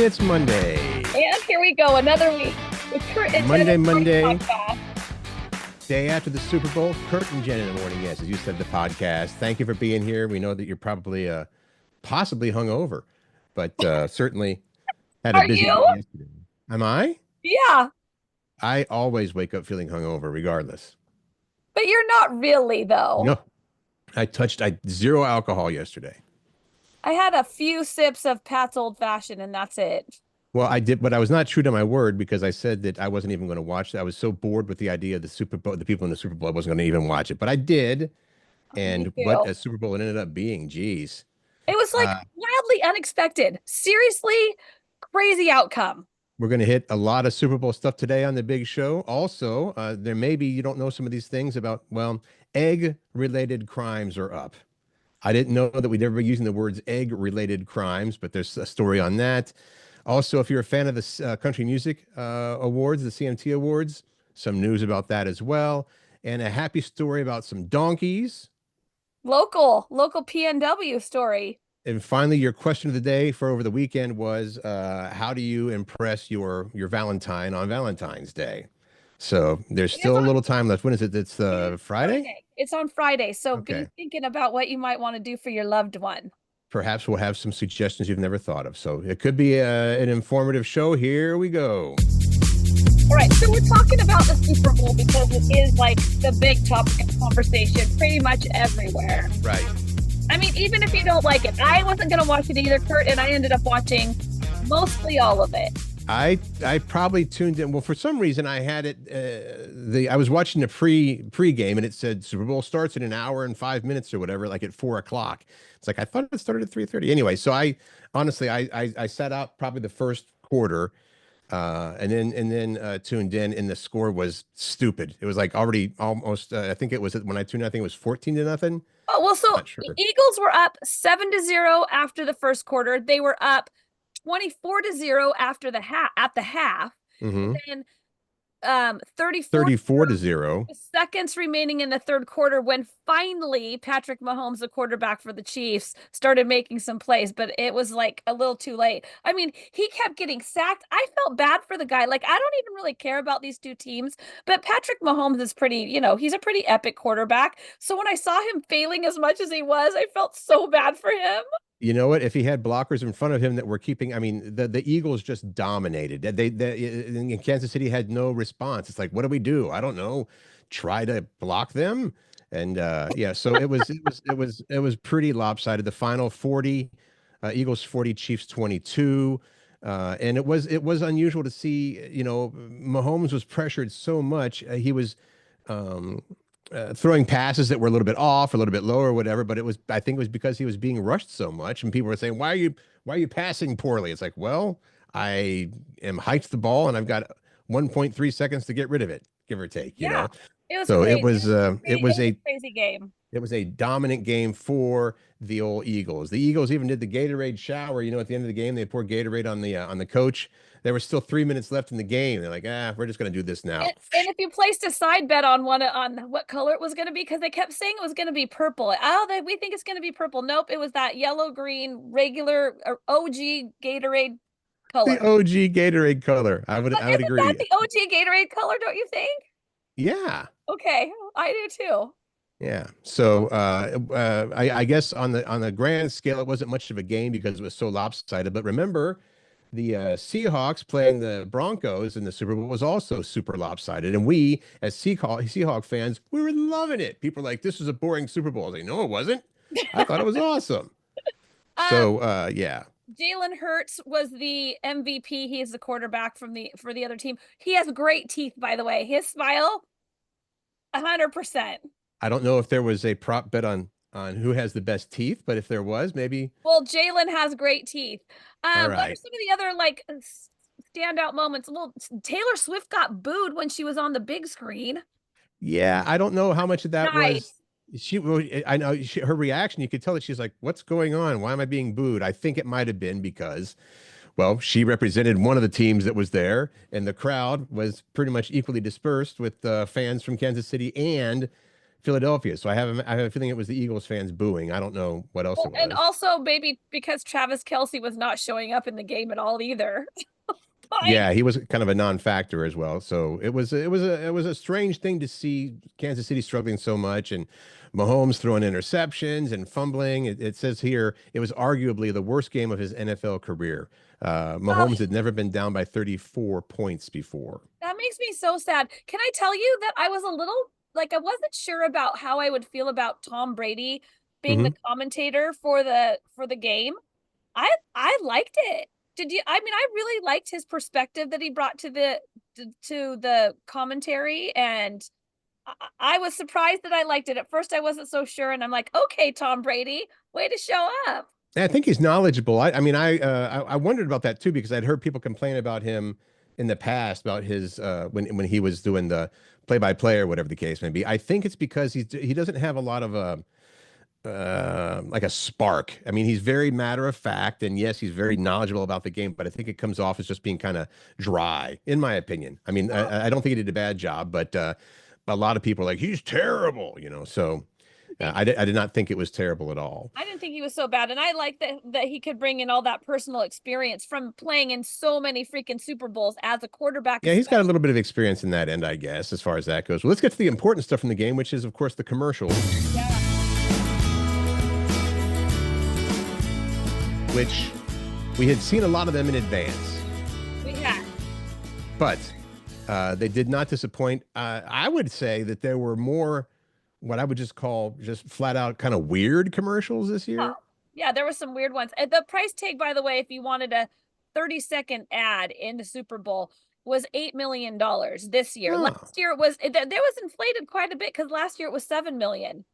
it's Monday. And here we go, another week with Curt and Monday. Day after the Super Bowl, Curt and Jen in the morning. Yes, as you said, the podcast. Thank you for being here. We know that you're probably possibly hungover, but certainly had a busy day yesterday. Am I? Yeah. I always wake up feeling hungover, regardless. But you're not really, though. No, I zero alcohol yesterday. I had a few sips of Pat's Old Fashioned, and that's it. Well, I did, but I was not true to my word because I said that I wasn't even going to watch it. I was so bored with the idea of the Super Bowl, the people in the Super Bowl, I wasn't going to even watch it. But I did, and what a Super Bowl it ended up being. Geez, it was like wildly unexpected. Seriously, crazy outcome. We're going to hit a lot of Super Bowl stuff today on the big show. Also, there may be, you don't know some of these things about, well, egg-related crimes are up. I didn't know that we'd ever be using the words egg-related crimes, but there's a story on that. Also, if you're a fan of the Country Music Awards, the CMT Awards, some news about that as well. And a happy story about some donkeys. Local PNW story. And finally, your question of the day for over the weekend was, how do you impress your Valentine on Valentine's Day? So there's still a little time left. When is it? It's Friday? It's on Friday. So be thinking about what you might want to do for your loved one. Perhaps we'll have some suggestions you've never thought of. So it could be an informative show. Here we go. All right. So we're talking about the Super Bowl because it is like the big topic of conversation pretty much everywhere. Right. I mean, even if you don't like it, I wasn't going to watch it either, Curt, and I ended up watching mostly all of it. I probably tuned in. Well, for some reason, I had it. I was watching the pre-game, and it said Super Bowl starts in an hour and 5 minutes or whatever, like at 4 o'clock. It's like I thought it started at 3:30. Anyway, so I honestly I sat out probably the first quarter, and then tuned in, and the score was stupid. It was like already almost. I think it was when I tuned in, I think it was 14-0. Oh well, so the Eagles were up 7-0 after the first quarter. They were up 24-0 after the half. Mm-hmm. And then 34-0 seconds remaining in the third quarter when finally Patrick Mahomes, the quarterback for the Chiefs, started making some plays, but it was like a little too late. I mean, he kept getting sacked. I felt bad for the guy. Like, I don't even really care about these two teams, but Patrick Mahomes is pretty, he's a pretty epic quarterback. So when I saw him failing as much as he was, I felt so bad for him. You know what? If he had blockers in front of him that were keeping, I mean, the Eagles just dominated. They in Kansas City had no response. It's like, what do we do? I don't know. Try to block them, and yeah. So it was pretty lopsided. The final 40, Eagles 40, Chiefs 22, and it was unusual to see. Mahomes was pressured so much. He was. Throwing passes that were a little bit off, a little bit lower, or whatever, but I think it was because he was being rushed so much, and people were saying, "Why are you passing poorly?" It's like, well, I am hiked the ball, and I've got 1.3 seconds to get rid of it, give or take. You know, it was so crazy. it was a crazy game. It was a dominant game for the old Eagles. The Eagles even did the Gatorade shower. At the end of the game, they poured Gatorade on the coach. There were still 3 minutes left in the game. They're like, we're just going to do this now. And if you placed a side bet on what color it was going to be, because they kept saying it was going to be purple. We think it's going to be purple. Nope, it was that yellow, green, regular OG Gatorade color. The OG Gatorade color. I would agree. Isn't that the OG Gatorade color, don't you think? Yeah. Okay, I do too. Yeah. So I guess on the grand scale, it wasn't much of a game because it was so lopsided. But remember, the Seahawks playing the Broncos in the Super Bowl was also super lopsided. And we, as Seahawk fans, we were loving it. People were like, this was a boring Super Bowl. I was like, no, it wasn't. I thought it was awesome. So, yeah. Jalen Hurts was the MVP. He is the quarterback for the other team. He has great teeth, by the way. His smile, 100%. I don't know if there was a prop bet on who has the best teeth, but if there was, maybe. Well, Jalen has great teeth. All right. What are some of the other standout moments? Well, Taylor Swift got booed when she was on the big screen. Yeah, I don't know how much of that was. I know her reaction. You could tell that she's like, "What's going on? Why am I being booed?" I think it might have been because, well, she represented one of the teams that was there, and the crowd was pretty much equally dispersed with fans from Kansas City and Philadelphia. So I have a feeling it was the Eagles fans booing. I don't know what else it Well, and was. also maybe because Travis Kelce was not showing up in the game at all either. Like, Yeah, he was kind of a non-factor as well. So it was a strange thing to see Kansas City struggling so much and Mahomes throwing interceptions and fumbling. It says here it was arguably the worst game of his NFL career. oh, Mahomes had never been down by 34 points before. that makes me so sad. Can I tell you that I was a little like I wasn't sure about how I would feel about Tom Brady being the Hmm. commentator for the game. I liked it. Did you? I mean, I really liked his perspective that he brought to the commentary, and I was surprised that I liked it. At first, I wasn't so sure, and I'm like, okay, Tom Brady, way to show up. I think he's knowledgeable. I mean, I wondered about that too because I'd heard people complain about him in the past about his when he was doing the play-by-play or whatever the case may be. I think it's because he doesn't have a lot of like a spark. I mean, he's very matter of fact, and yes, he's very knowledgeable about the game, but I think it comes off as just being kind of dry, in my opinion. I mean, Oh, I don't think he did a bad job, but a lot of people are like he's terrible, you know. So I did not think it was terrible at all. I didn't think he was so bad, and I like that he could bring in all that personal experience from playing in so many freaking Super Bowls as a quarterback, Yeah, he's got a especially. little bit of experience in that end, I guess, as far as that goes. Well, let's get to the important stuff from the game, which is, of course, the commercials, Yeah, which we had seen a lot of them in advance, we had. but they did not disappoint. I would say that there were more what I would just call just flat out kind of weird commercials this Oh, year. yeah, there were some weird ones. And the price tag, by the way, if you wanted a 30-second ad in the Super Bowl, was $8 million this year. Oh, Last year it was there was inflated quite a bit because last year it was 7 million.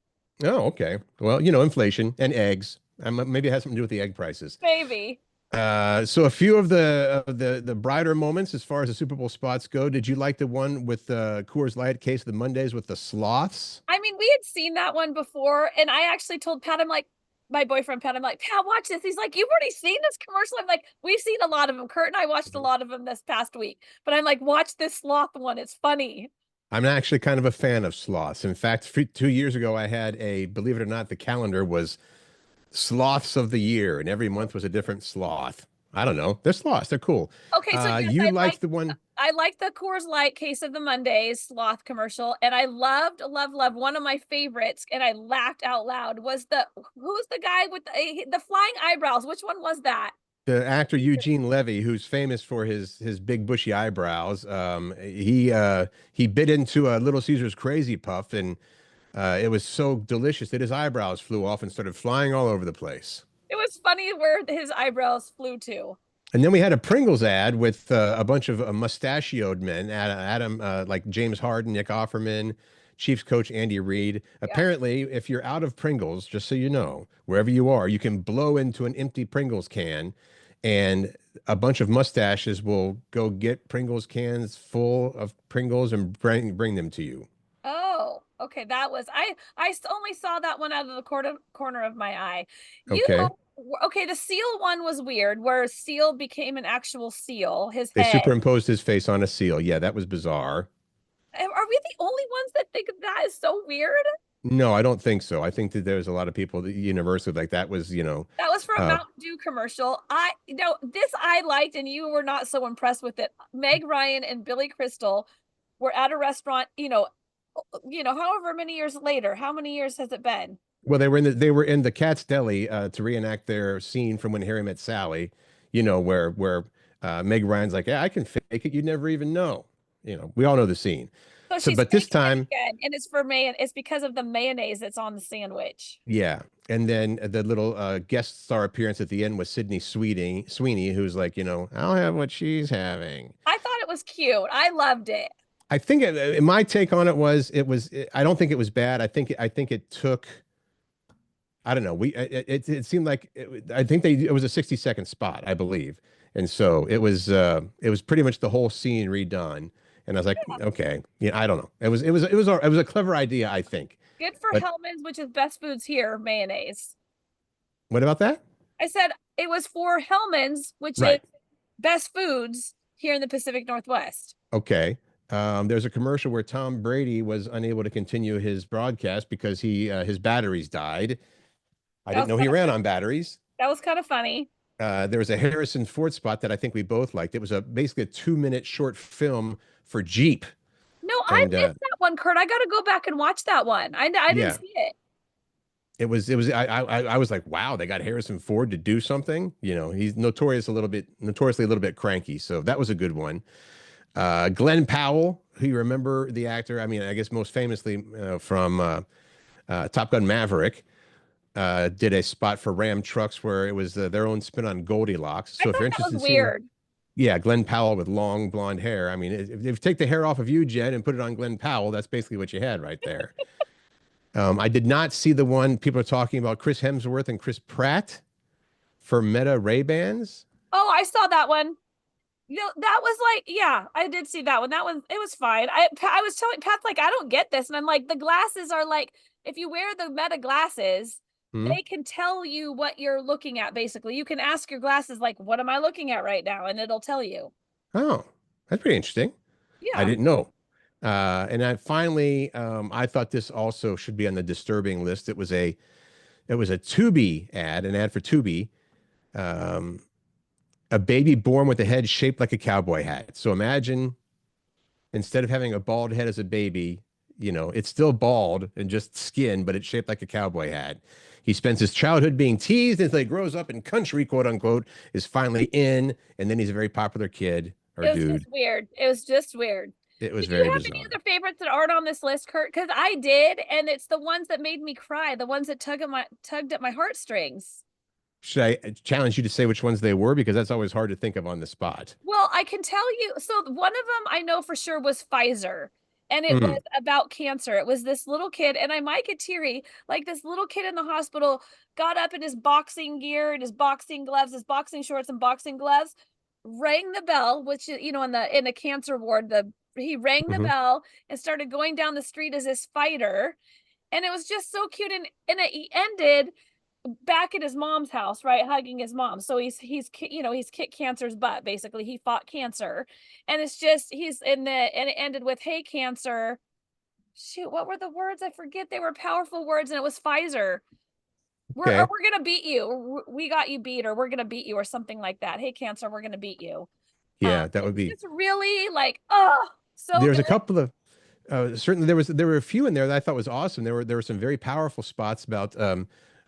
oh, okay. Well, you know, inflation and eggs. Maybe it has something to do with the egg prices. Maybe. So a few of the brighter moments as far as the Super Bowl spots go. Did you like the one with the Coors Light case of the Mondays with the sloths? I mean, we had seen that one before, and I actually told Pat, I'm like, my boyfriend Pat, I'm like, Pat, watch this. He's like, you've already seen this commercial. I'm like, we've seen a lot of them. Kurt and I watched a Mhm. lot of them this past week, but I'm like, watch this sloth one. It's funny. I'm actually kind of a fan of sloths. In fact, 2 years ago, I had believe it or not, the calendar was sloths of the year, and every month was a different sloth. I don't know. They're sloths. They're cool. Okay, so yes, You liked the one. I liked the Coors Light case of the Mondays sloth commercial, and I loved one of my favorites, and I laughed out loud was the who's the guy with the flying eyebrows? Which one was that? The actor Eugene Levy, who's famous for his big bushy eyebrows, he bit into a Little Caesar's Crazy Puff, and it was so delicious that his eyebrows flew off and started flying all over the place. It was funny where his eyebrows flew to. And then we had a Pringles ad with a bunch of mustachioed men, Adam, like James Harden, Nick Offerman, Chiefs coach Andy Reid. Yeah. Apparently, if you're out of Pringles, just so you know, wherever you are, you can blow into an empty Pringles can, and a bunch of mustaches will go get Pringles cans full of Pringles and bring them to you. Oh, okay. That was only saw that one out of the corner of my eye. You Okay. okay, the seal one was weird where seal became an actual seal, his They head. superimposed his face on a seal. Yeah, that was bizarre. Are we the only ones that think that is so weird? No, I don't think so. I think that there's a lot of people that universally like that was, That was for a uh, Mountain Dew commercial. This I liked, and you were not so impressed with it. Meg Ryan and Billy Crystal were at a restaurant, however many years later. How many years has it been? well, they were in the Cat's Deli to reenact their scene from When Harry Met Sally, you know, where Meg Ryan's like, yeah, I can fake it. You'd never even know. You know, we all know the scene. So So, she's but this faking it time, again, and it's it's because of the mayonnaise that's on the sandwich. yeah. And then the little guest star appearance at the end was Sydney Sweeney, who's like, you know, I'll have what she's having. I thought it was cute. I loved it. I think my take on it was I don't think it was bad. I think it took. I don't know. It seemed like I think it was a 60-second spot, I believe. And so it was pretty much the whole scene redone. And I was like, okay, yeah, I don't know. It was a clever idea, I think. Good for But Hellman's, which is Best Foods here, mayonnaise. what about that? I said it was for Hellman's, which is Right. Best Foods here in the Pacific Northwest. Okay. There's a commercial where Tom Brady was unable to continue his broadcast because his batteries died. I That didn't was know he kind of ran funny. on batteries. That was kind of funny. There was a Harrison Ford spot that I think we both liked. It was basically a 2-minute short film for Jeep, No, I and missed that one, Curt. I got to go back and watch that one. I didn't yeah, see it. it was I was like, wow, they got Harrison Ford to do something. He's notoriously a little bit cranky, so that was a good one. Glenn Powell, who you remember the actor? I mean, I guess most famously from Top Gun Maverick. Did a spot for Ram Trucks where it was their own spin on Goldilocks. I So if you're thought that interested was in seeing, weird. yeah, Glenn Powell with long blonde hair. I mean, if you take the hair off of you, Jen, and put it on Glenn Powell, that's basically what you had right there. I did not see the one people are talking about Chris Hemsworth and Chris Pratt for Meta Ray-Bans. Oh, I saw that one. That was like, yeah, I did see that one. That one, it was fine. I was telling Pat, like, I don't get this. And I'm like, the glasses are like, if you wear the Meta glasses, Hmm? they can tell you what you're looking at, basically. You can ask your glasses, like, what am I looking at right now? And it'll tell you. Oh, that's pretty interesting. I Yeah. didn't know. And I finally, I thought this also should be on the disturbing list. It was a Tubi ad, an ad for Tubi. Um, a baby born with a head shaped like a cowboy hat. So imagine instead of having a bald head as a baby, it's still bald and just skin, but it's shaped like a cowboy hat. He spends his childhood being teased until he grows up in country, quote unquote, is finally in, and then he's a very popular kid or It was just dude. weird. It was just weird. It was Did you very have any bizarre. other favorites that aren't on this list, Curt? Because I did, and it's the ones that made me cry, the ones that tugged at my heartstrings. Should I challenge you to say which ones they were? Because that's always hard to think of on the spot. Well, I can tell you. So one of them I know for sure was Pfizer, and it was Mm, about cancer. It was this little kid, and I might get teary. Like this little kid in the hospital got up in his boxing gear and his boxing gloves, his boxing shorts and boxing gloves, rang the bell, which in the cancer ward, the he rang the hmm. bell and started going down the street as this fighter, and it was just so cute. And he ended back at his mom's house, right, hugging his mom. So he's kicked cancer's butt. Basically, he fought cancer, and it's just he's in the and it ended with, "Hey, cancer." Shoot, what were the words? I forget. They were powerful words, and it was Pfizer. Okay. We're gonna beat you. We got you beat, or we're gonna beat you, or something like that. Hey, cancer, we're gonna beat you. Yeah, that It would was be. just really like, oh, so There's good. a couple of certainly there were a few in there that I thought was awesome. There were some very powerful spots about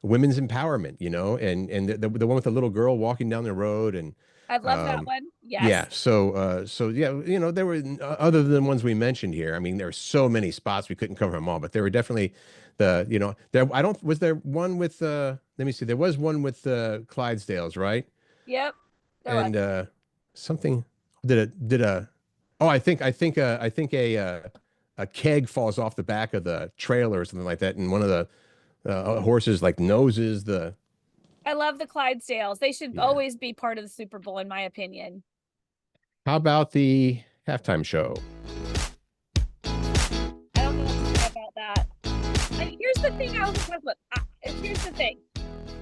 women's empowerment, and the one with the little girl walking down the road and I love that um, one. yeah. Yes. So yeah, there were other than the ones we mentioned here. I mean, there were so many spots we couldn't cover them all, but there were definitely there. I don't was there one with let me see. There was one with Clydesdales, right? Yep. There was. And something did a oh I think a keg falls off the back of the trailer or something like that, and one of the horses like noses the I love the Clydesdales. They should yeah. always be part of the Super Bowl, in my opinion. How about the halftime show? I don't know what to say about that. Here's the thing I was talking about. Here's the thing.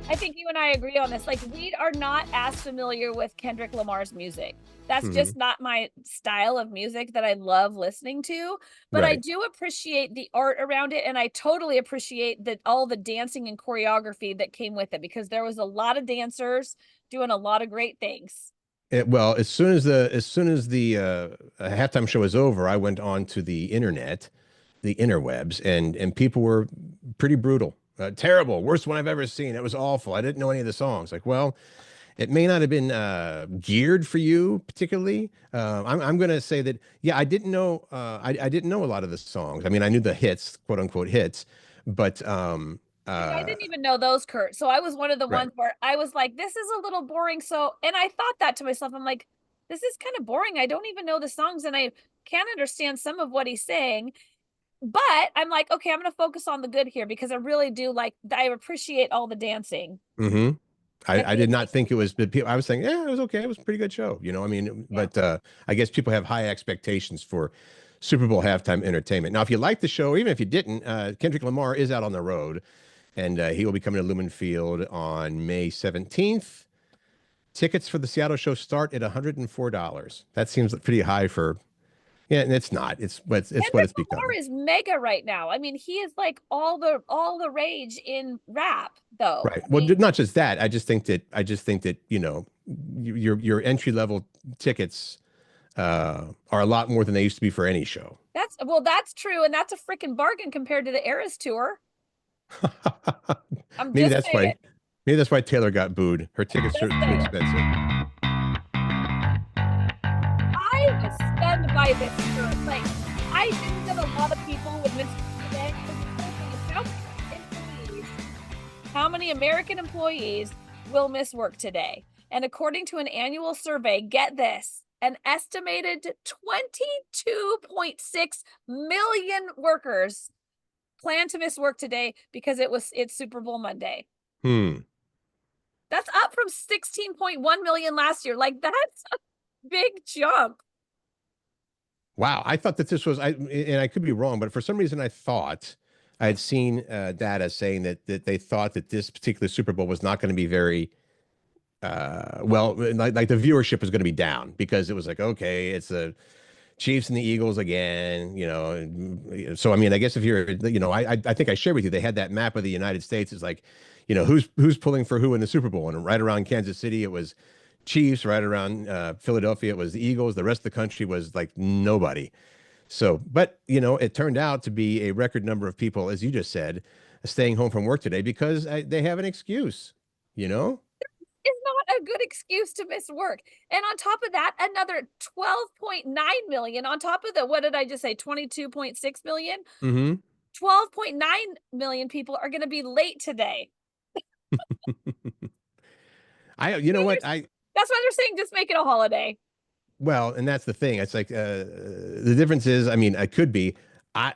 I think you and I agree on this. Like, we are not as familiar with Kendrick Lamar's music. That's Hmm. just not my style of music that I love listening to. But I Right. do appreciate the art around it, and I totally appreciate all the dancing and choreography that came with it, because there was a lot of dancers doing a lot of great things. Well, as soon as the halftime show was over, I went on to the internet, the interwebs, and people were pretty brutal. Terrible, worst one I've ever seen. It was awful. I didn't know any of the songs. Like, well, it may not have been geared for you particularly. I'm going to say that, yeah, I didn't know a lot of the songs. I mean, I knew the hits, quote unquote hits, but See, I didn't even know those, Curt. So I was one of the right. ones where I was like, this is a little boring. So, and I thought that to myself. I'm like, this is kind of boring. I don't even know the songs, and I can't understand some of what he's saying. But I'm like, okay, I'm going to focus on the good here, because I really do I appreciate all the dancing. Hmm. I I really did not like it. think it was, but I was saying, yeah, it was okay. It was a pretty good show. I mean, Yeah. but I guess people have high expectations for Super Bowl halftime entertainment. Now, if you like the show, even if you didn't, Kendrick Lamar is out on the road, and he will be coming to Lumen Field on May 17th. Tickets for the Seattle show start at $104. That seems pretty high for Yeah, and it's not. It's what Kendrick it's Lamar become. is mega right now. I mean, he is like all the rage in rap, though. Right. I Well, mean, not just that. I just think that, your entry level tickets are a lot more than they used to be for any show. that's true, and that's a freaking bargain compared to the Eras tour. I'm Maybe just that's saying. why maybe that's why Taylor got booed. Her tickets Just are too saying. expensive. I was stunned by this, Curt. Like, I knew that a lot of people would miss today because the whole thing is how many American employees will miss work today? And according to an annual survey, get this, an estimated 22.6 million workers plan to miss work today because it's Super Bowl Monday. Hmm. That's up from 16.1 million last year. Like, that's a big jump. Wow. I thought that this was and I could be wrong, but for some reason I thought I had seen data saying that they thought that this particular Super Bowl was not going to be very well, like the viewership was going to be down because it was like, okay, it's the Chiefs and the Eagles again, So I mean, I guess if you're, I think I shared with you, they had that map of the United States. It's like, who's pulling for who in the Super Bowl, and right around Kansas City, it was Chiefs. Right around Philadelphia, it was the Eagles. The rest of the country was like nobody. So, but it turned out to be a record number of people, as you just said, staying home from work today because they have an excuse, you know? Is not a good excuse to miss work. And on top of that, another 12.9 million on top of the, what did I just say? 22.6 million? Mm-hmm. 12.9 million people are going to be late today. You know what? That's why they're saying just make it a holiday. Well, and that's the thing. It's like the difference is, I mean, I could be. I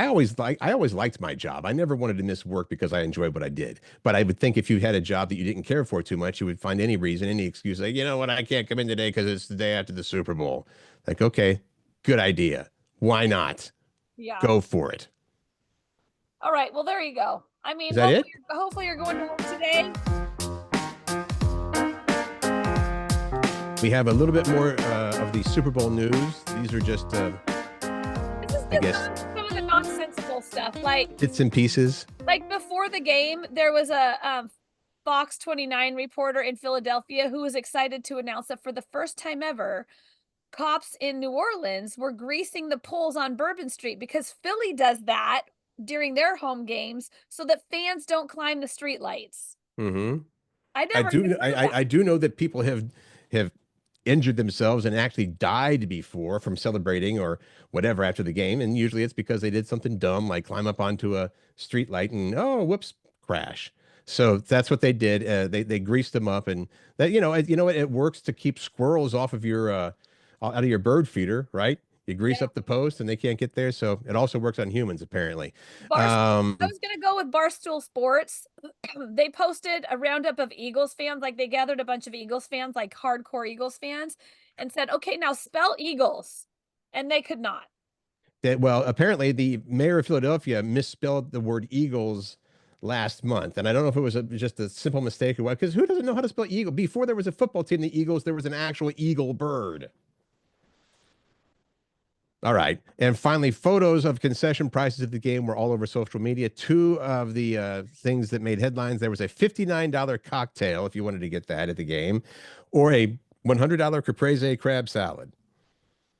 always liked my job. I never wanted to miss work because I enjoyed what I did. But I would think if you had a job that you didn't care for too much, you would find any reason, any excuse, like, you know what, I can't come in today because it's the day after the Super Bowl. Like, okay, good idea. Why not? Yeah. Go for it. All right. Well, there you go. I Is mean, that it? hopefully you're going to work today. We have a little bit more of the Super Bowl news. These are just, This is I just guess, some of the nonsensical stuff. bits and pieces. Like before the game, there was a Fox 29 reporter in Philadelphia who was excited to announce that for the first time ever, cops in New Orleans were greasing the poles on Bourbon Street because Philly does that during their home games so that fans don't climb the street lights. Mm-hmm. I never even heard of that. I do know that people have injured themselves and actually died before from celebrating or whatever after the game, and usually it's because they did something dumb like climb up onto a street light and oh whoops, crash. So that's what they did. They greased them up, and that it works to keep squirrels off of your out of your bird feeder, right? You grease Yeah. up the post and they can't get there. So it also works on humans apparently. I was gonna go with Barstool Sports. They posted a roundup of Eagles fans, like they gathered a bunch of Eagles fans, like hardcore Eagles fans, and said, "Okay, now spell Eagles," and they could not. Well, apparently the mayor of Philadelphia misspelled the word Eagles last month, and I don't know if it was just a simple mistake or what. Because who doesn't know how to spell eagle? Before there was a football team, the Eagles, there was an actual eagle bird. All right, and finally, photos of concession prices at the game were all over social media. Two of the things that made headlines: there was a $59 cocktail if you wanted to get that at the game, or a $100 caprese crab salad.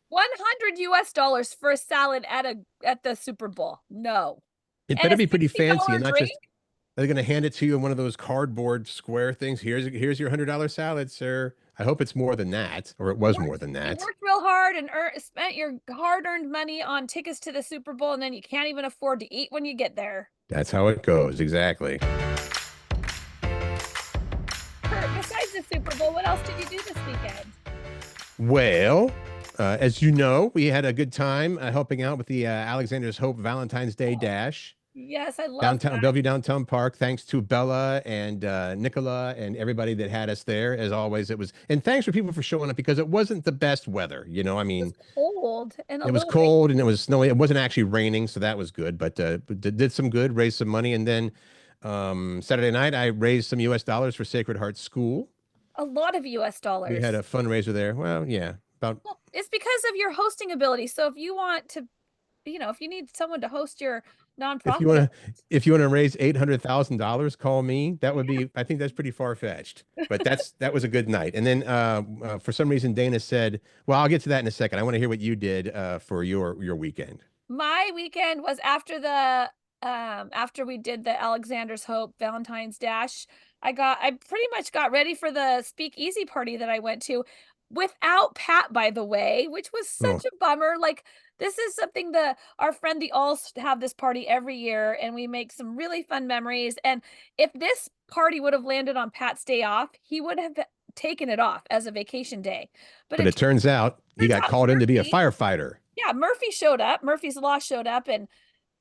100 US dollars for a salad at the Super Bowl. No. It And better a be pretty fancy $60 and not drink? just they're going to hand it to you in one of those cardboard square things. Here's your $100 salad, sir. I hope it's more than that, or it was more than You that. worked real hard and spent your hard-earned money on tickets to the Super Bowl, and then you can't even afford to eat when you get there. That's how it goes, exactly. Curt, besides the Super Bowl, what else did you do this weekend? Well, as you know, we had a good time helping out with the Alexander's Hope Valentine's Day Dash. Yes, I love Downtown that. Bellevue Downtown Park. Thanks to Bella and Nicola and everybody that had us there. As always, it was, and thanks for people for showing up because it wasn't the best weather. I It mean, was cold and a it was little rainy. cold and it was snowy. It wasn't actually raining, so that was good. But did some good, raised some money, and then Saturday night I raised some U.S. dollars for Sacred Heart School. A lot of US We had dollars. a fundraiser there. Well, yeah, About Well, it's because of your hosting ability. So if you want to, if you need someone to host your if you nonprofit, want to if you want to raise $800,000, call me. That would be, I think that's pretty far-fetched. But that was a good night. And then for some reason Dana said, well, I'll get to that in a second. I want to hear what you did for your weekend. my weekend was after we did the Alexander's Hope Valentine's Dash. I pretty much got ready for the speakeasy party that I went to without Pat, by the way, which was Oh, such a bummer. Like, this is something our friend the Alls have this party every year, and we make some really fun memories. And if this party would have landed on Pat's day off, he would have taken it off as a vacation day. But but it it turns out he turns got out called in to be a Murphy, firefighter. yeah, Murphy showed up. Murphy's Law showed up, and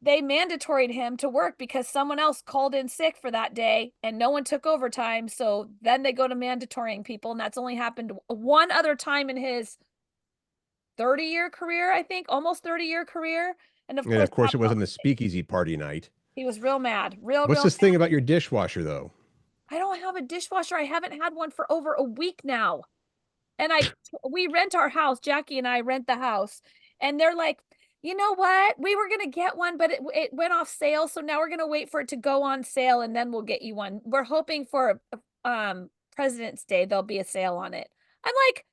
they mandatoried him to work because someone else called in sick for that day and no one took overtime. So then they go to mandatorying people. And that's only happened one other time in his 30-year career, I think, almost 30-year career. And of And course, of course, it wasn't the speakeasy party night. he was real mad, real, What's real this thing mad. about your dishwasher, though? I don't have a dishwasher. I haven't had one for over a week now. And we rent our house. Jackie and I rent the house. And they're like, you know what? We were gonna get one, but it went off sale. So now we're gonna wait for it to go on sale and then we'll get you one. We're hoping for President's Day there'll be a sale on it. I'm like,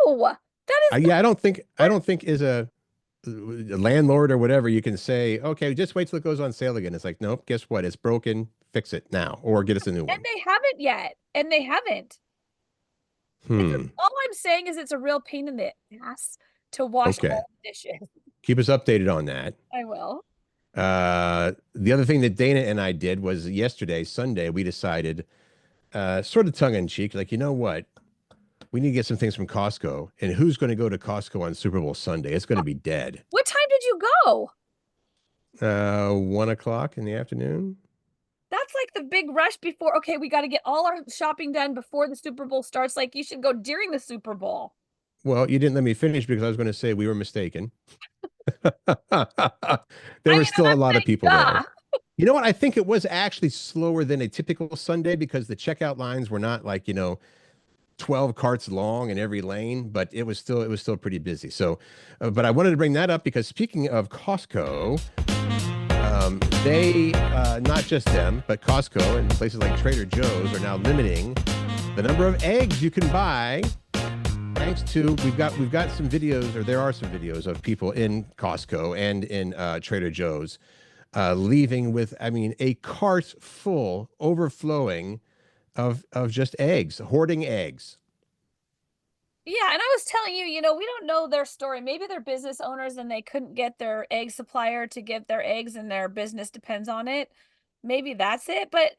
no, that is Yeah, I don't think is a landlord or whatever, you can say, okay, just wait till it goes on sale again. It's like, nope, guess what? It's broken. Fix it now or get us a new and one. they haven't yet. And they haven't. Hmm. All I'm saying is it's a real pain in the ass to wash Okay. all the dishes. Keep us updated on that. I will. The other thing that Dana and I did was yesterday, Sunday, we decided, sort of tongue in cheek, like, you know what? We need to get some things from Costco. And who's going to go to Costco on Super Bowl Sunday? It's going to be dead. What time did you go? 1 o'clock in the afternoon. That's like the big rush before. Okay, we got to get all our shopping done before the Super Bowl starts. Like, you should go during the Super Bowl. Well, you didn't let me finish because I was going to say we were mistaken. There I were mean, still a I'm lot of saying, people duh. there. You know what? I think it was actually slower than a typical Sunday because the checkout lines were not like, 12 carts long in every lane, but it was still pretty busy. So, but I wanted to bring that up because speaking of Costco, they not just them, but Costco and places like Trader Joe's are now limiting the number of eggs you can buy. Thanks to we've got some videos, or there are some videos of people in Costco and in Trader Joe's leaving with, I mean, a cart full, overflowing of just eggs, hoarding eggs. Yeah, and I was telling you, we don't know their story. Maybe they're business owners and they couldn't get their egg supplier to get their eggs and their business depends on it. Maybe that's it. But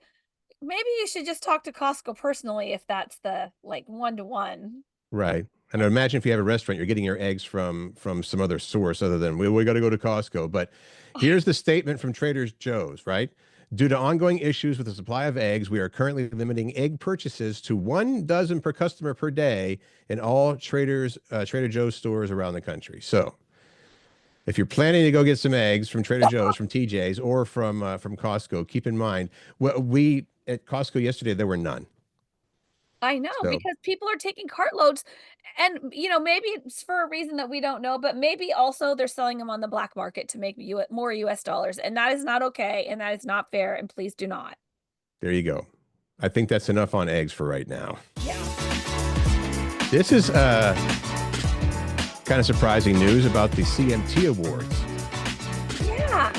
maybe you should just talk to Costco personally if that's the like one-to-one. Right. And imagine if you have a restaurant, you're getting your eggs from some other source other than we got to go to Costco. But here's the statement from Trader Joe's, right? Due to ongoing issues with the supply of eggs, we are currently limiting egg purchases to 1 dozen per customer per day in all Trader Joe's stores around the country. So if you're planning to go get some eggs from Trader Joe's, from TJ's, or from Costco, keep in mind, we at Costco yesterday, there were none. I know, So because people are taking cartloads and maybe it's for a reason that we don't know, but maybe also they're selling them on the black market to make more US dollars, and that is not okay and that is not fair, and please do not. there you go. I think that's enough on eggs for right now. Yeah. This is kind of surprising news about the CMT Awards. Yeah.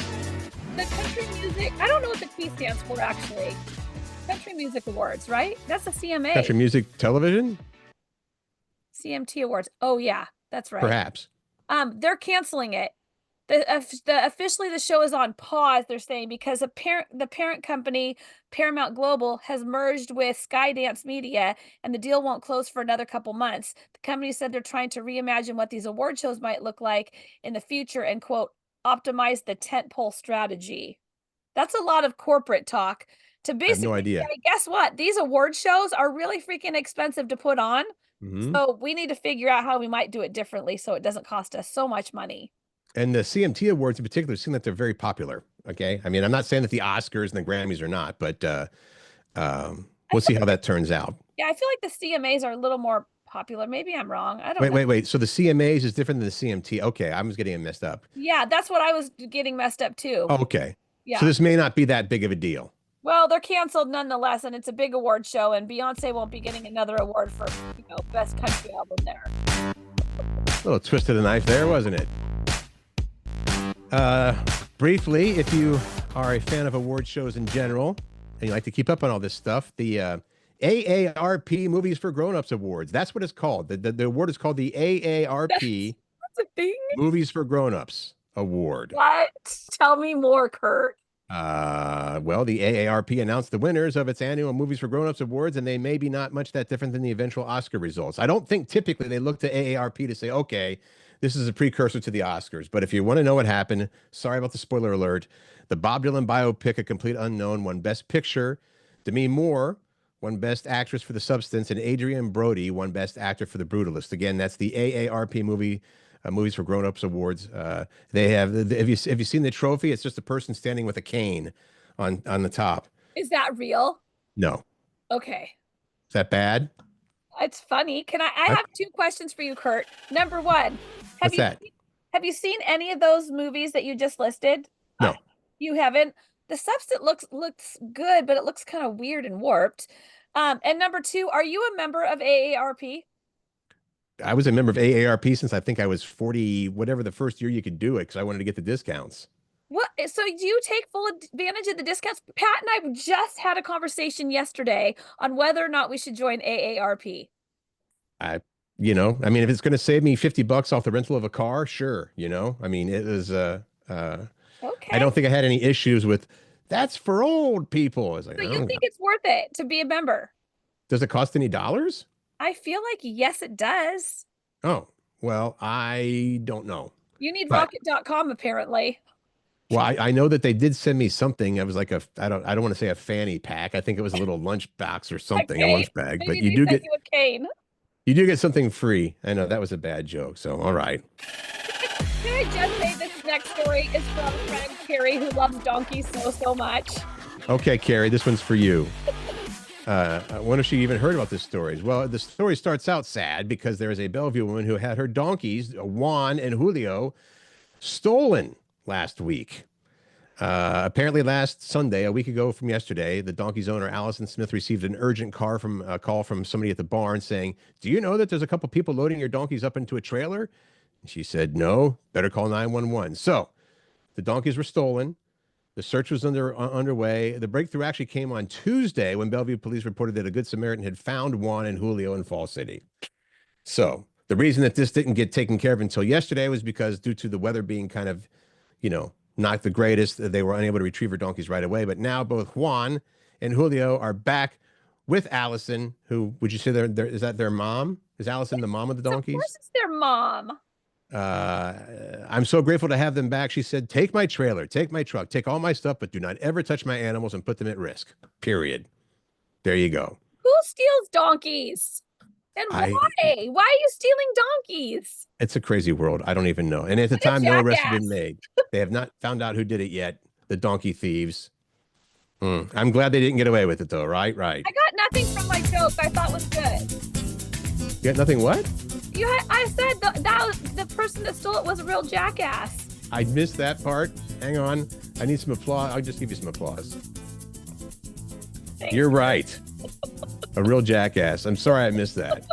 The country music, I don't know what the T stands for actually. Country Music Awards, right? That's the CMA. Country Music Television? CMT Awards. Oh yeah, that's right. Perhaps. They're canceling it. Officially the show is on pause, they're saying, because the parent company, Paramount Global, has merged with Skydance Media and the deal won't close for another couple months. The company said they're trying to reimagine what these award shows might look like in the future and, quote, optimize the tentpole strategy. That's a lot of corporate talk to I have no basically idea. say, guess what? These award shows are really freaking expensive to put on. Hmm. So we need to figure out how we might do it differently so it doesn't cost us so much money. And the CMT Awards in particular seem like they're very popular. Okay. I mean, I'm not saying that the Oscars and the Grammys are not, but we'll see how that turns out. Yeah, I feel like the CMAs are a little more popular. Maybe I'm wrong. I don't Wait, know. wait, wait. So the CMAs is different than the CMT. Okay, I was getting it messed up. Yeah, that's what I was getting messed up too. Okay. So Yeah. this may not be that big of a deal. Well, they're canceled nonetheless, and it's a big award show, and Beyonce won't be getting another award for, best country album there. A little twist of the knife there, wasn't it? Briefly, if you are a fan of award shows in general and you like to keep up on all this stuff, the AARP Movies for Grown-Ups Awards. That's what it's called. The award is called the AARP That's a thing. Movies for Grown-Ups Award. What? Tell me more, Curt. Well, the AARP announced the winners of its annual Movies for Grown-Ups Awards, and they may be not much that different than the eventual Oscar results. I don't think typically they look to AARP to say, okay, this is a precursor to the Oscars. But if you want to know what happened, sorry about the spoiler alert. The Bob Dylan biopic, A Complete Unknown, won Best Picture. Demi Moore won Best Actress for The Substance, and Adrian Brody won Best Actor for The Brutalist. Again, that's the AARP Movies for Grown-Ups Awards. They have have you seen the trophy? It's just a person standing with a cane on the top. Is that real? No. Okay. Is that bad? It's funny. I have two questions for you, Curt. Number one, What's that? Have you seen any of those movies that you just listed? No. You haven't? The Substance looks good, but it looks kind of weird and warped. And number two, are you a member of AARP? I was a member of AARP since I think I was 40, whatever the first year you could do it, because I wanted to get the discounts. What? So do you take full advantage of the discounts? Pat and I just had a conversation yesterday on whether or not we should join AARP. I mean, if it's going to save me $50 off the rental of a car, sure. I mean, it was, okay. I don't think I had any issues with that's for old people. It's like, So you think it's worth it to be a member? Does it cost any dollars? I feel like yes, it does. Oh, well, I don't know. You need rocket.com apparently. Well, I know that they did send me something. It was like I don't want to say a fanny pack. I think it was a little lunch box or something, a lunch bag. Maybe but you do get you a cane. You do get something free. I know that was a bad joke. So, all right. Can I just say this next story is from friend Carrie, who loves donkeys so much. Okay, Carrie, this one's for you. I wonder if she even heard about this story. Well, the story starts out sad because there is a Bellevue woman who had her donkeys, Juan and Julio, stolen last week. Apparently last Sunday, a week ago from yesterday, the donkey's owner, Allison Smith, received an urgent call from somebody at the barn saying, do you know that there's a couple people loading your donkeys up into a trailer? And she said, no, better call 911. So the donkeys were stolen. The search was underway. The breakthrough actually came on Tuesday when Bellevue police reported that a Good Samaritan had found Juan and Julio in Fall City. So the reason that this didn't get taken care of until yesterday was because due to the weather being kind of, not the greatest, they were unable to retrieve her donkeys right away. But now both Juan and Julio are back with Allison, who, would you say is that their mom? Is Allison the mom of the donkeys? Of course it's their mom. I'm so grateful to have them back. She said, take my trailer, take my truck, take all my stuff, but do not ever touch my animals and put them at risk. Period. There you go. Who steals donkeys? And why? Why are you stealing donkeys? It's a crazy world. I don't even know. And at the time, no arrests have been made. They have not found out who did it yet. The donkey thieves. I'm glad they didn't get away with it, though. Right. I got nothing from my joke. I thought was good. You got nothing what? I said the person that stole it was a real jackass. I missed that part. Hang on. I need some applause. I'll just give you some applause. Thanks. You're right. A real jackass. I'm sorry I missed that.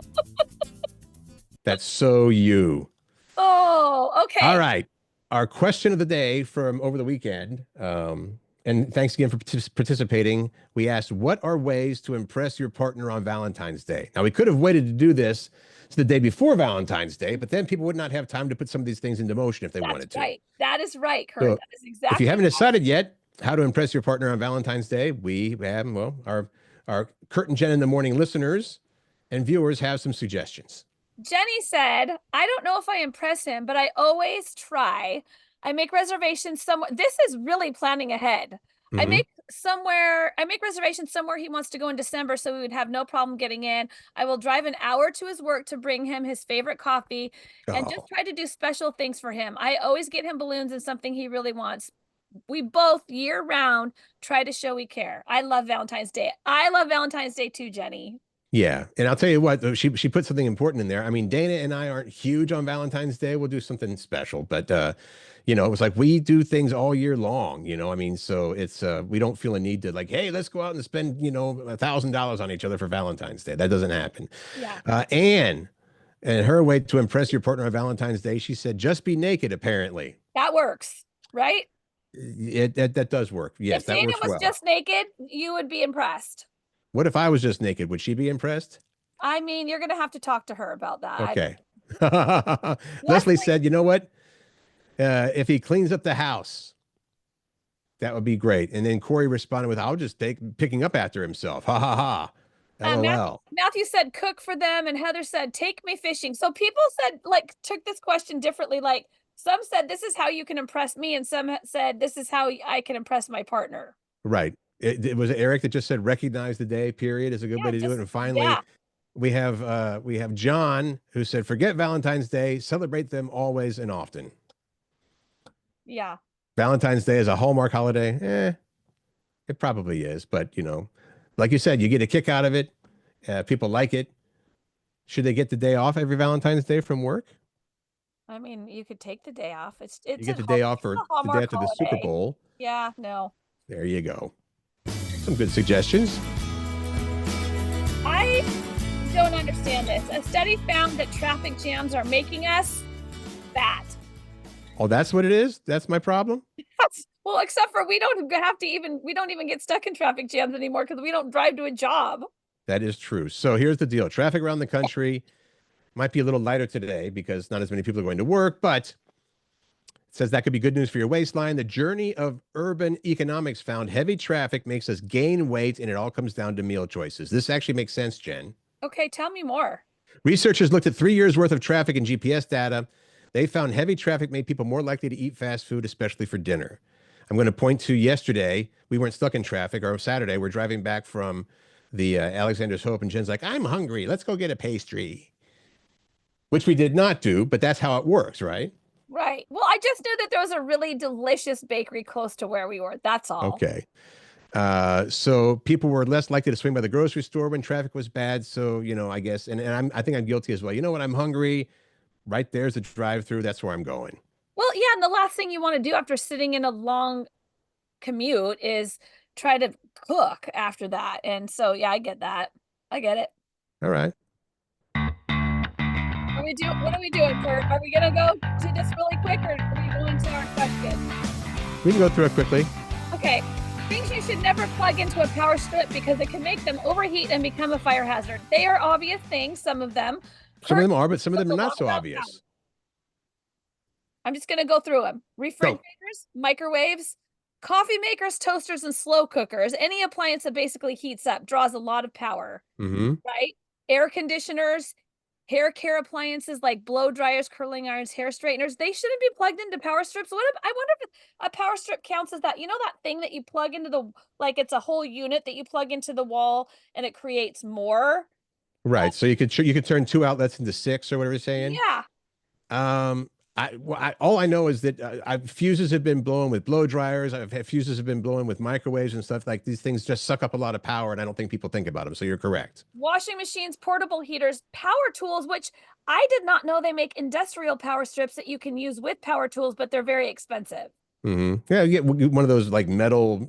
That's so you. Oh, okay. All right. Our question of the day from over the weekend, and thanks again for participating. We asked, what are ways to impress your partner on Valentine's Day? Now, we could have waited to do this to the day before Valentine's Day, but then people would not have time to put some of these things into motion if they wanted to. Right. That is right, Curt. So that is exactly if you haven't decided yet how to impress your partner on Valentine's Day, we have, our Curt and Jen in the Morning listeners and viewers have some suggestions. Jenny said, I don't know if I impress him, but I always try. I make reservations somewhere. This is really planning ahead. Mm-hmm. I make reservations somewhere he wants to go in December, so we would have no problem getting in. I will drive an hour to his work to bring him his favorite coffee and just try to do special things for him. I always get him balloons and something he really wants. We both year round try to show we care. I love Valentine's Day. I love Valentine's Day too, Jenny. Yeah. And I'll tell you what, she put something important in there. I mean, Dana and I aren't huge on Valentine's Day. We'll do something special, but it was like we do things all year long, I mean, so it's we don't feel a need to like, hey, let's go out and spend, $1,000 on each other for Valentine's Day. That doesn't happen. Yeah. Anne, and her way to impress your partner on Valentine's Day, she said, just be naked, apparently. That works, right? That does work. Yes, if that Dana works was well. just naked, you would be impressed. What if I was just naked? Would she be impressed? I mean, you're going to have to talk to her about that. Okay. Leslie said, you know what? If he cleans up the house, that would be great. And then Corey responded with, I'll just picking up after himself. Ha ha ha. LOL. Matthew said, cook for them. And Heather said, take me fishing. So people said, like, took this question differently. Like, some said, this is how you can impress me. And some said, this is how I can impress my partner. Right. It was Eric that just said, recognize the day, period, is a good way to do it. And finally, we have John who said, forget Valentine's Day, celebrate them always and often. Yeah. Valentine's Day is a Hallmark holiday. It probably is, but like you said, you get a kick out of it. People like it. Should they get the day off every Valentine's Day from work? I mean, you could take the day off. It's you get the day off for the day after the Super Bowl. Yeah, no. There you go. Some good suggestions. I don't understand this. A study found that traffic jams are making us fat. Oh, that's what it is? That's my problem? Well, except for we don't even get stuck in traffic jams anymore because we don't drive to a job. That is true. So here's the deal. Traffic around the country might be a little lighter today because not as many people are going to work, but it says that could be good news for your waistline. The journey of urban economics found heavy traffic makes us gain weight, and it all comes down to meal choices. This actually makes sense, Jen. Okay, tell me more. Researchers looked at 3 years worth of traffic and GPS data. They found heavy traffic made people more likely to eat fast food, especially for dinner. I'm going to point to yesterday. We weren't stuck in traffic, or Saturday. We're driving back from the Alexander's Hope, and Jen's like, I'm hungry. Let's go get a pastry. Which we did not do, but that's how it works, right? Right. Well, I just knew that there was a really delicious bakery close to where we were. That's all. Okay. So people were less likely to swing by the grocery store when traffic was bad. So, I guess, and I think I'm guilty as well. You know what? I'm hungry. Right there's the drive-through. That's where I'm going. Well, yeah. And the last thing you want to do after sitting in a long commute is try to cook after that. And so, yeah, I get that. I get it. All right. What are we doing, Curt? Are we going to go to this really quick, or are we going to our question? We can go through it quickly. Okay. Things you should never plug into a power strip because it can make them overheat and become a fire hazard. They are obvious things, some of them. Some of them are, but some of them are not so obvious. I'm just going to go through them. Refrigerators, microwaves, coffee makers, toasters, and slow cookers. Any appliance that basically heats up draws a lot of power, right? Air conditioners, hair care appliances like blow dryers, curling irons, hair straighteners. They shouldn't be plugged into power strips. I wonder if a power strip counts as that. You know that thing that you plug into it's a whole unit that you plug into the wall and it creates more? Right. So you could turn 2 outlets into 6 or whatever you're saying. Yeah. All I know is that fuses have been blown with blow dryers. I've had fuses have been blown with microwaves and stuff. Like these things just suck up a lot of power, and I don't think people think about them. So you're correct. Washing machines, portable heaters, power tools, which I did not know they make industrial power strips that you can use with power tools, but they're very expensive. Yeah, you get one of those like metal,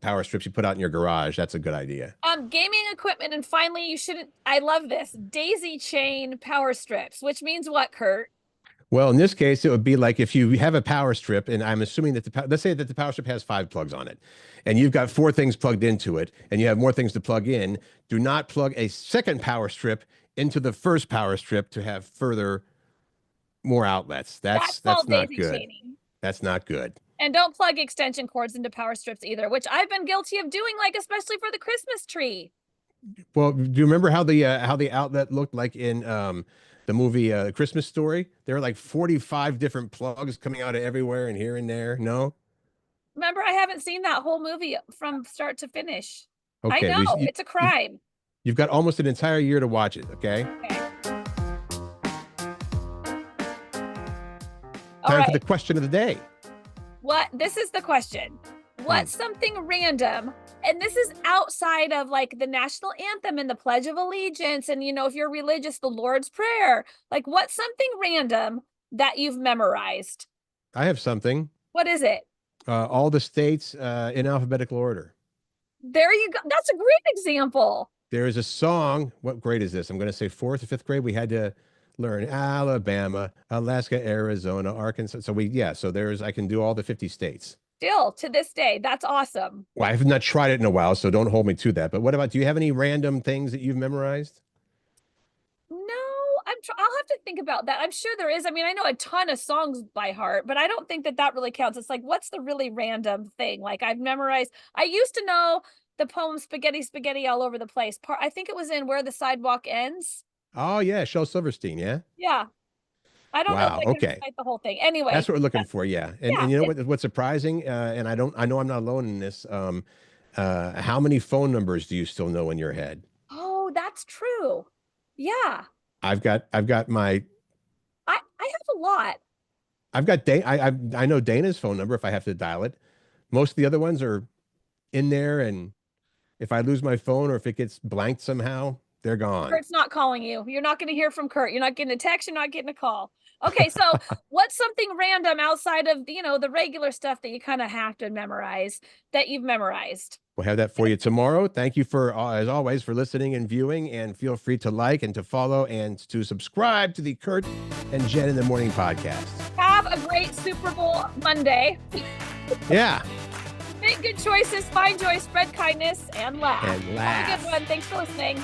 power strips you put out in your garage. That's a good idea. Gaming equipment, and finally, I love this, daisy chain power strips, which means what, Curt? Well, in this case, it would be like if you have a power strip, and I'm assuming that let's say that the power strip has 5 plugs on it, and you've got 4 things plugged into it, and you have more things to plug in. Do not plug a second power strip into the first power strip to have more outlets. That's not good. Chaining. That's not good. And don't plug extension cords into power strips either, which I've been guilty of doing, especially for the Christmas tree. Well, do you remember how the outlet looked like in the movie Christmas Story? There were like 45 different plugs coming out of everywhere and here and there. No? Remember, I haven't seen that whole movie from start to finish. Okay, I know, it's a crime. You've got almost an entire year to watch it, okay? Time for the question of the day. This is the question. What's something random? And this is outside of like the national anthem and the Pledge of Allegiance. And, you know, if you're religious, the Lord's Prayer. Like, what's something random that you've memorized? I have something. What is it? All the states in alphabetical order. There you go. That's a great example. There is a song. What grade is this? I'm going to say fourth or fifth grade. We had to learn Alabama, Alaska, Arizona, Arkansas. So I can do all the 50 states. Still to this day, that's awesome. Well, I've not tried it in a while, so don't hold me to that. But what about, do you have any random things that you've memorized? No, I'll have to think about that. I'm sure there is. I mean, I know a ton of songs by heart, but I don't think that really counts. It's like, what's the really random thing? Like I've memorized, I used to know the poem Spaghetti, Spaghetti All Over the Place. I think it was in Where the Sidewalk Ends. Oh, yeah. Shel Silverstein. Yeah. Yeah. I don't know if I can recite the whole thing. Anyway. That's what we're looking for. Yeah. And you know what's surprising? And I know I'm not alone in this. How many phone numbers do you still know in your head? Oh, that's true. Yeah. I've got my. I have a lot. I've got I know Dana's phone number if I have to dial it. Most of the other ones are in there, and if I lose my phone or if it gets blanked somehow, they're gone. Curt's not calling you. You're not going to hear from Curt. You're not getting a text. You're not getting a call. Okay, so what's something random outside of, you know, the regular stuff that you kind of have to memorize that you've memorized? We'll have that for you tomorrow. Thank you for, as always, for listening and viewing, and feel free to like and to follow and to subscribe to the Curt and Jen in the Morning podcast. Have a great Super Bowl Monday. Yeah. Make good choices, find joy, spread kindness, and laugh. And laugh. Have a good one. Thanks for listening.